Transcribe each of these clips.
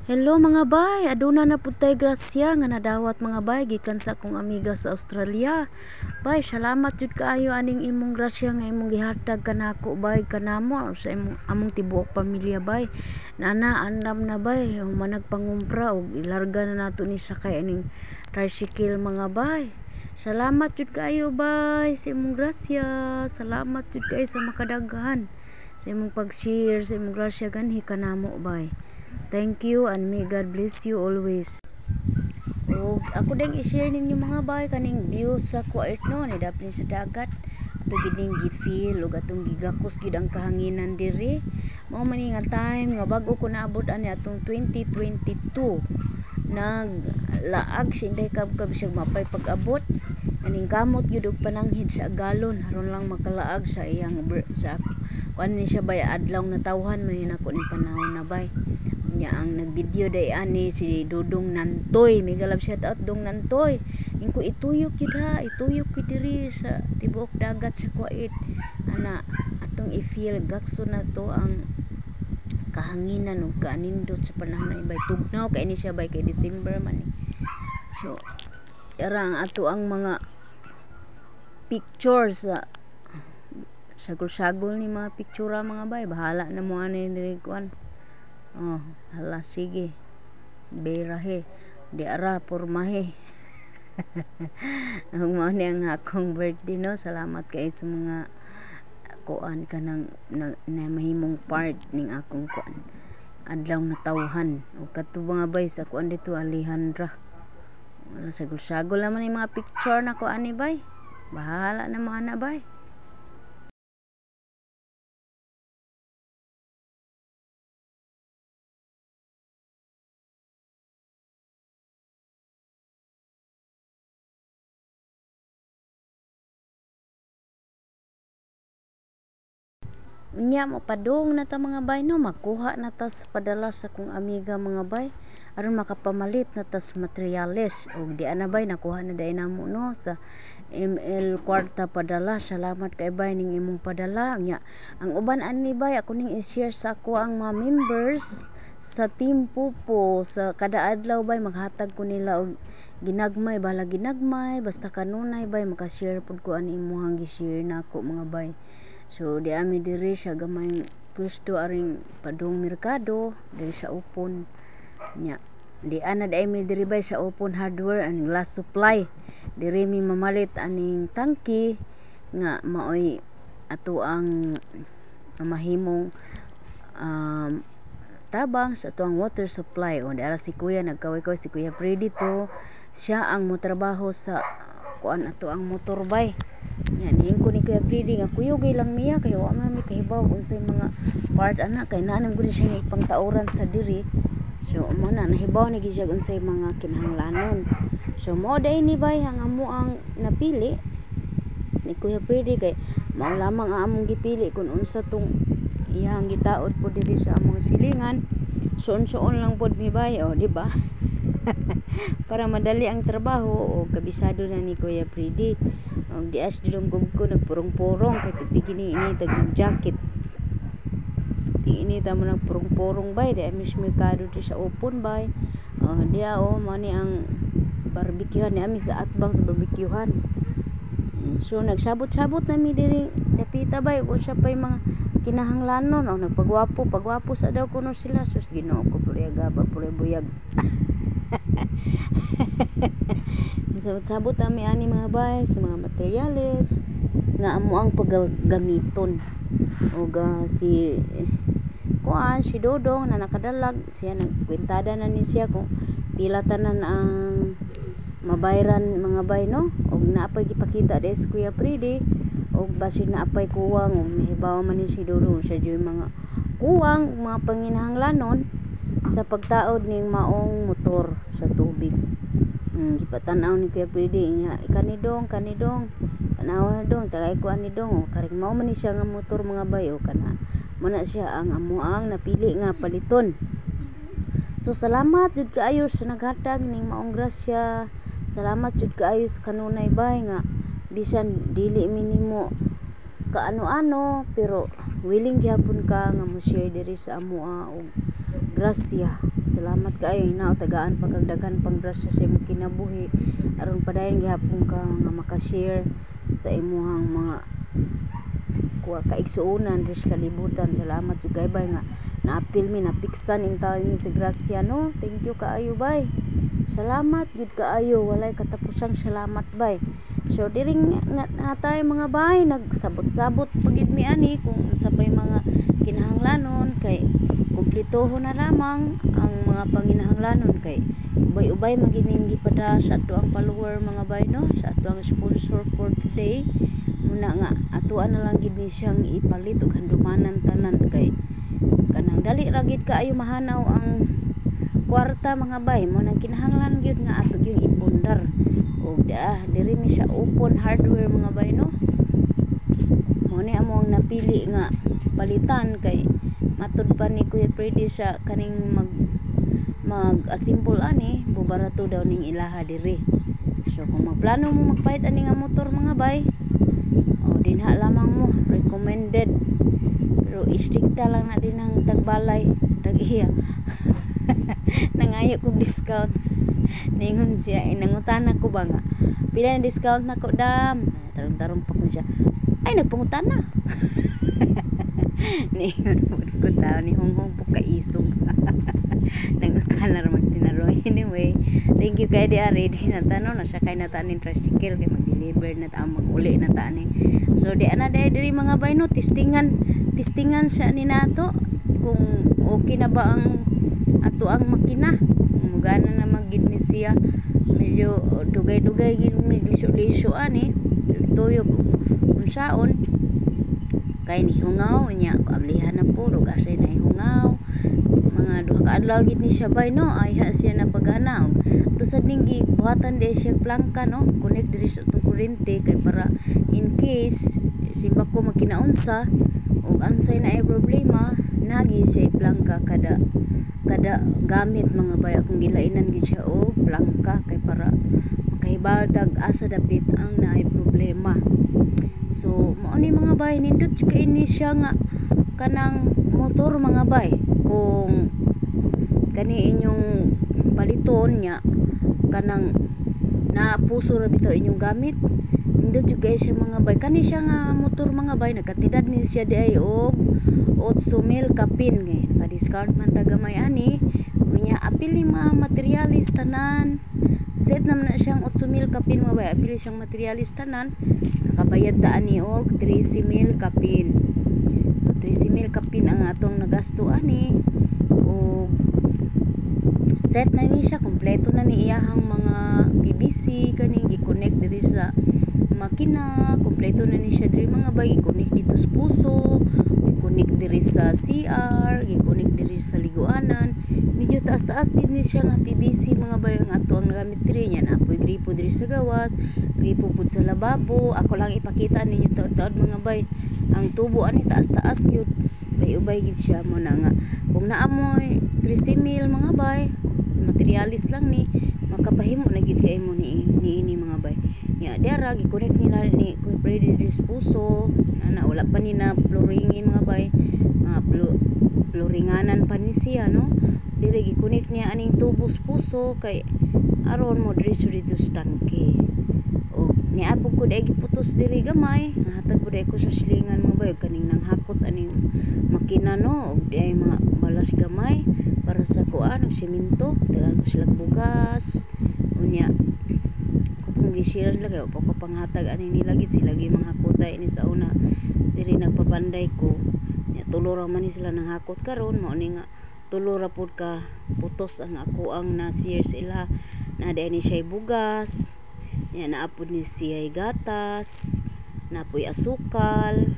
Hello mga bay, aduna na pud tay grasya nga nadawat mga bay gikan sa akong amiga sa Australia. Bay, salamat jud kaayo aning imong grasya nga imong gihatag kanako bay kanamo sa among tibuok pamilya bay. Nana andam na bay, yung managpangumpra og ilarga na nato ni sakay aning tricycle mga bay. Salamat jud kaayo bay sa imong grasya. Salamat jud kaayo sa makadaghan sa imong pag-share sa imong grasya ganhi kanamo bay. Thank you and may God bless you always. O ako ding i-share ninyo mga bay kaning view sa Kuwait no ni dapli sa dagat. Ato gining gi-feel ug atong gigakos gid ang kahanginan diri. Mao man nga time nga bag-o ko naabot ani atong 2022. Naglaag sinday kab-kab siya mapay pag-abot. Aning kamot gyud og pananghid sa galon aron lang makalaag sa iyang sa kuan ni siya bay adlaw na tawhan man nako ning panahon na bay. Nya ang nagvideo day ani si Dudong Nantoy, may galab shout out Dong Nantoy. Ingko ituyok yun ha, ituyok yun diri sa tibuok dagat sa Kuwait. Ana atong i-feel gakso na to ang kahanginan ug kaanindot sa panahon na ibay tugnaw kay ni siya bay kay December man eh. So yara ang ato ang mga pictures sa sagol-sagol ni mga pictura mga bay, bahala na mo ani diri kuan. Oh, hala sige. Berahe. Di ara pormahe. Ang mao ni ang akong birthday no. Salamat kay sa mga kuan kanang na mahimong part ning akong kuan. Adlaw na tawhan. O katubo nga bay sa kuan dito Alejandra. Wala sagol-sagol naman yung mga picture na kuan ni bay. Bahala na mo ana bay. Unya mo padung na ta mga bay no, makuha na ta sa padala sa kong amiga mga bay aron makapamalit na ta sa materyales og di ana bay nakuha na dai namo no sa ML kwarta padala. Salamat kay bay ning imong padala. Unya ang uban ani bay ako ning i-share sa ako ang mga members sa Team Pupo sa kada adlaw bay maghatag ko nila og ginagmay bala ginagmay basta kanunay bay maka-share pud ko ani imong gi-share nako mga bay. So di ami diri sa gamay pwesto aring padung merkado diri sa Upon nya. Di ana dai mi diri bay sa Upon Hardware and Glass Supply. Diri mi mamalit aning tangki nga maoy ato ang mahimong tabang sa ato ang water supply. O dara si kuya nagkaway-kaway si Kuya Freddy to. Siya ang motrabaho sa kuan ato ang motor bay. Yan, hingko ni Kuya Freddy nga kuyogay lang miya kay wa man mi kahibaw unsay mga part ana kay naanam gud siya nga ipangtauran sa diri. So mo na nahibaw ni gid siya unsay mga kinahanglanon. So mo day ni bay ang amo ang napili ni Kuya Freddy kay mao lamang ang among gipili kun unsa tong iyang gitaod po diri sa among silingan. Suon-suon lang pod mi bay o di ba? Para madali ang trabaho o kabisado na ni Kuya Freddy. Og dias dilong ko nagpurong-purong kay piti ini tag jacket. Ti ini ta mo nagpurong-purong bay di amis merkado di sa Upon bay. Dia mani ang barbecuehan ni ami sa atbang sa barbecuehan. So nagsabot-sabot na mi diri dapita bay ug sa pay mga kinahanglanon o pagwapo sa daw kuno sila sus Ginoo ko puriyagaba puribuyag. Sabot-sabot ami ani mga bay sa mga materyales nga amo ang paggamiton og si kuan si Dodong na nakadalag siya nagkwentada na ni siya kung pila tanan ang mabayran mga bay no og naapay gipakita des Kuya Freddy og basin naapay kuwang og mahibaw man ni si Dodong sa joy mga kuwang mga panginahanglanon sa pagtaod ning maong motor sa tubig. Gipatanaw ni Kuya Freddy nya kanidong tanaw na dong tagay ko ani dong karing mao man ni siya nga motor mga bay o kana mo na siya ang amuang napili nga paliton. So salamat jud kaayo sa naghatag ning maong grasya. Salamat jud kaayo sa kanunay bay nga bisan dili minimo kaano-ano pero willing gyapon ka nga mo share diri sa amoa og grasya. Salamat kaayo hinaot tagaan pagdaghan pang grasya sa imong kinabuhi aron padayon gihapon ka nga maka-share sa imuhang mga kaigsuonan ris kalibutan. Salamat jud kay bay nga naapil mi napiksan in taon mi sa grasya no. Thank you kaayo bay. Salamat gud kaayo, walay katapusang salamat bay. So diri nga tayo mga bay nagsabot-sabot pagid mi ani kung sa pay mga kinahanglanon kay kumpletoho na lamang ang mga panginahanglanon kay ubay-ubay magining gipada sa ato ang follower mga bay no, sa ato ang sponsor for today. Muna nga atuan na lang gid ni siyang ipalit og handumanan tanan kay kanang dali ra gid kaayo mahanaw ang kwarta mga bay mo nang kinahanglan gyud nga ato gyud ipundar og diri mi siya open hardware mga bay no. Mo ni amo ang napili nga palitan kay matud pa ni Kuya Freddy sa kaning mag-assemble ani bubarato daw ning ilaha diri. So kung magplano mo magpahit ani nga motor mga bay o dinha lamang mo recommended pero istrikta lang na din ang tagbalay tag-iya nangayo kog discount ningon siya inangutan ko ba nga pila na discount nako dam tarong-tarong pa ko siya ay nagpangutan na ningon ko tao ni honghong po kaisog nangutan na ramang tinaro. Anyway, thank you kay di ari di na tanong na siya kay natanin tricycle kay mag-deliver na ta mag-uli na ta ni. So di ana diri mga bay no testingan siya ni nato kung okay na ba ang ato ang makina mugana na magid ni siya medyo dugay-dugay gid mig liso-liso ani tuyok unsaon kay ni hungaw nya ablihan na puro kasi na hungaw mga duha ka adlaw gid ni siya bay no ay siya na pagana to sad ning gibuhatan di siya plangka no connect diri sa tong kuryente kay para in case simba ko makinaunsa og ansay na ay problema nagi siya plangka kada gamit mga bay akong gilainan gid siya og plangka kay para makahibadag asa dapit ang naay problema. So mao ni mga bay nindot kay ini siya nga kanang motor mga bay kung kani inyong paliton nya kanang napuso ra bitaw inyong gamit nindot kay siya mga bay kani siya nga motor mga bay nakatidad ni siya di ay og 8,000 kapin ngay naka-discount man tagamay ani unya apil ni mga materialis tanan set naman na siyang 8,000 kapin mga bay apil siyang materialis tanan nakabayad ta ani og 13,000 kapin 13,000 kapin ang atong nagasto ani og set na ni siya kompleto na ni iyahang mga PVC kaning gi-connect diri sa makina kompleto na ni siya diri mga bay i-connect dito sa puso gi-connect diri sa CR gi-connect diri sa liguanan medyo taas-taas din ni siya nga PVC mga bay ang ato ang nagamit diri nya apoy gripo diri sa gawas gripo pud sa lababo ako lang ipakita ninyo taud-taud mga bay ang tubo ani taas-taas gyud bay-ubay gid siya mo na nga kung naamoy 13,000 mga bay materialis lang ni makapahimo na gid kay mo ni ini mga bay nya diara gi-connect nila ni Kuya Freddy diri sa puso na wala pa ni na flooringin mga bay flooringanan pa ni siya no diri gi-connect niya aning tubo sa puso kay aron mo diri sa tangke o niabog ko dai giputos diri gamay hatag ko dai ko sa silingan mo bay kaning nang hakot aning makina no og di ay mga balas gamay para sa kuan og semento tagal ko sila bugas unya kung gisira sila kay ko panghatag ani nila gid sila gi mga hakotay ni sa una diri nagpapanday ko nya tulo ra man ni sila nang hakot karon mao ni nga tulo ra pud ka putos ang ako ang na share sila na di ni siya bugas nya naapod ni siya gatas napoy asukal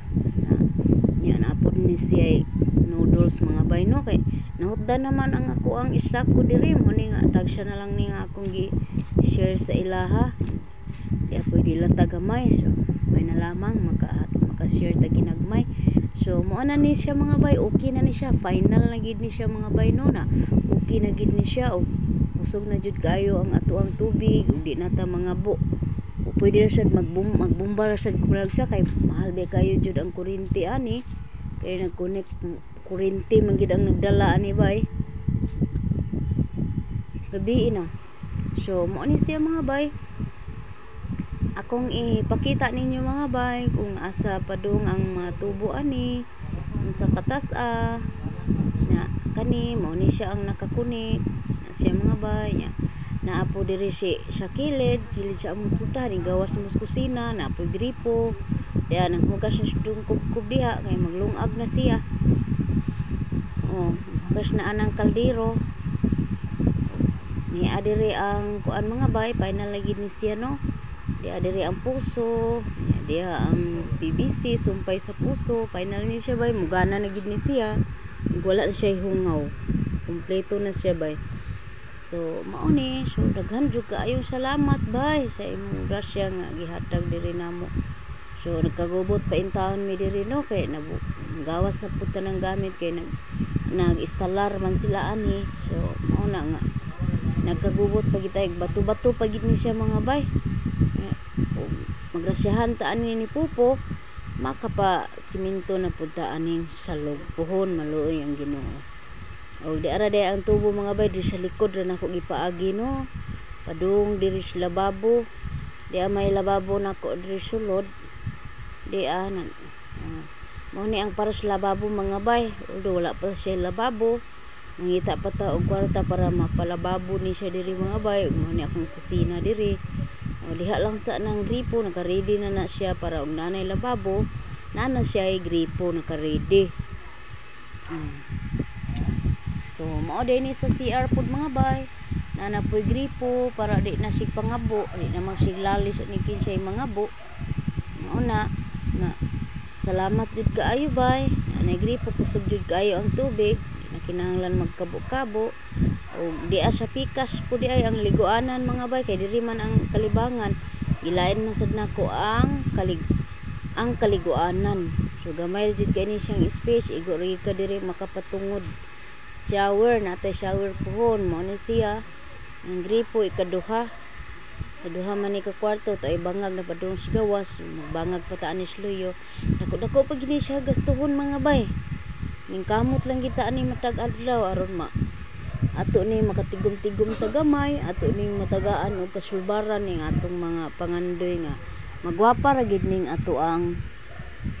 nya naapod ni siya noodles mga bay no kay nahutdan naman ang ako ang stock ko diri mo ni nga tag siya na lang ni nga akong gi share sa ilaha di ako dila tagamay so may na lamang maka-share ta ginagmay so mo ana ni siya mga bay okay na ni siya final na gid ni siya mga bay no na okay na gid ni siya og usog na jud kayo ang ato ang tubig ug di na ta mga bo o pwede ra sad magbomba ra sad kulag siya kay mahal ba kayo jud ang kuryente ani kay nag-connect kuryente man gid ang nagdala ani bay gabi na. So mo ni siya mga bay. Akong ipakita ninyo mga bay kung asa padung ang mga tubo ani unsa katas-a na kani mo ni siya ang nakakunik na siya mga bay nya. Naapo diri siya kilid siya among puta ni gawas mo sa kusina, naapo gripo. Diya nang hugas siya kubkub diha kay maglungag na siya. Oh, hugas na anang kaldero. Ni adiri ang kuan mga bay, final lagi ni siya no. Di adiri ang puso, diya ang PVC sumpay sa puso, final ni siya bay, mugana na gid ni siya. Wala na siya hungaw. Kompleto na siya bay. So mao ni, so daghan jud kaayo salamat bay sa imong grasya nga gihatag diri namo. So nagkagubot pa intawon mi diri no kay gawas na pud tanang gamit kay nag-installer man sila ani. So mao na nga nagkagubot pa gitay bato-bato pa gid ni siya mga bay. Magrasyahan ta ani ni Pupo makapa simento na pud ta aning salog puhon maluoy ang Ginoo. O di ara day ang tubo mga bay diri sa likod ra nako gipaagi no. Padung diri sa lababo. Di may lababo nako diri sulod. Di anan. Mao ni ang para sa lababo mga bay. Although wala pa siya lababo. Mangita pa ta og kwarta para mapalababo ni siya diri mga bay. Mao ni akong kusina diri. O diha lang sa nang gripo naka-ready na siya para og nanay lababo. Nana siya ay gripo naka-ready. So mao din ni sa CR pud mga bay. Nana po'y gripo para di na sig pangabo, di na magsiglalis ni kinsay mangabo. Mao na nga salamat jud kaayo bay. Nanay gripo kusog jud kaayo ang tubig, di na kinahanglan magkabo-kabo. O di sa pikas pud di ay ang liguanan mga bay kay diri man ang kalibangan. Ilain man sad nako ang kaliguanan. So gamay jud kay ni siyang space, igo ri ka diri makapatungod. Shower natay shower puhon mo ni siya ang gripo ikaduha man ni ka kwarto tay bangag na padung sa gawas magbangag pa ta ani sluyo dako pag gini siya gastuhon mga bay ning kamot lang kita ani matag adlaw aron ato ni makatigom-tigom tagamay ato ni matagaan og kasulbaran ning atong mga pangandoy nga magwapa ra gid ning ato ang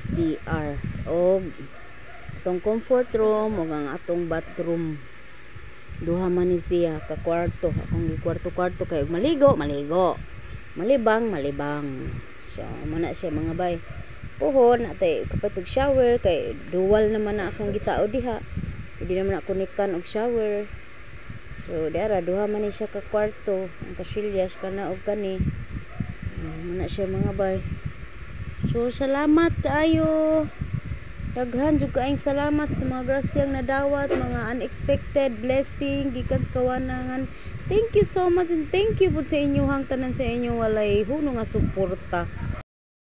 CR og atong comfort room ug ang atong bathroom. Duha man ni siya ka kwarto. Akong gikwarto-kwarto kay maligo. Malibang. So mana siya mga bay. Puhon atay kapatog shower kay dual naman na akong gitao diha. Hindi naman ako nikan og shower. So dara duha man ni siya ka kwarto. Ang kasilyas kana og kani. Mana siya mga bay. So salamat kaayo. Daghan jud kaayong salamat sa mga grasyang nadawat, mga unexpected blessing gikan sa kawanangan. Thank you so much and thank you po sa inyong tanan sa inyong walay hunong nga suporta.